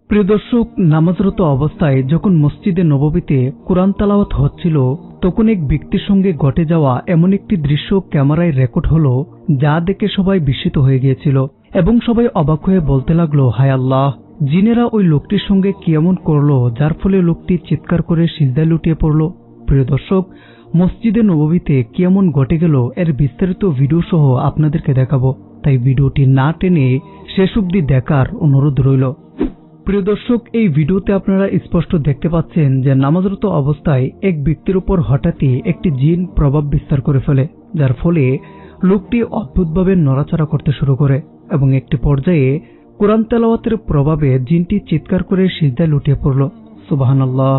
প্রিয় দর্শক, নামাজরত অবস্থায় যখন মসজিদে নববীতে কোরআন তেলাওয়াত হচ্ছিল, তখন এক ব্যক্তির সঙ্গে ঘটে যাওয়া এমন একটি দৃশ্য ক্যামেরায় রেকর্ড হলো, যা দেখে সবাই বিস্মিত হয়ে গিয়েছিল এবং সবাই অবাক হয়ে বলতে লাগলো, হায় আল্লাহ, জিনেরা ওই লোকটির সঙ্গে কি এমন করলো যার ফলে লোকটি চিৎকার করে সিজদায় লুটিয়ে পড়ল। প্রিয় দর্শক, মসজিদে নববীতে কি এমন ঘটে গেল এর বিস্তারিত ভিডিও সহ আপনাদেরকে দেখাবো, তাই ভিডিওটি না টেনে শেষ অবধি দেখার অনুরোধ রইল। প্রিয় দর্শক, এই ভিডিওতে আপনারা স্পষ্ট দেখতে পাচ্ছেন যে নামাজরত অবস্থায় এক ব্যক্তির উপর হঠাৎই একটি জিন প্রভাব বিস্তার করে ফেলে, যার ফলে লোকটি অদ্ভুতভাবে নড়াচড়া করতে শুরু করে এবং একটি পর্যায়ে কোরআন তেলাওয়াতের প্রভাবে জিনটি চিৎকার করে সিজদায় লুটিয়ে পড়ল। সুবহানাল্লাহ।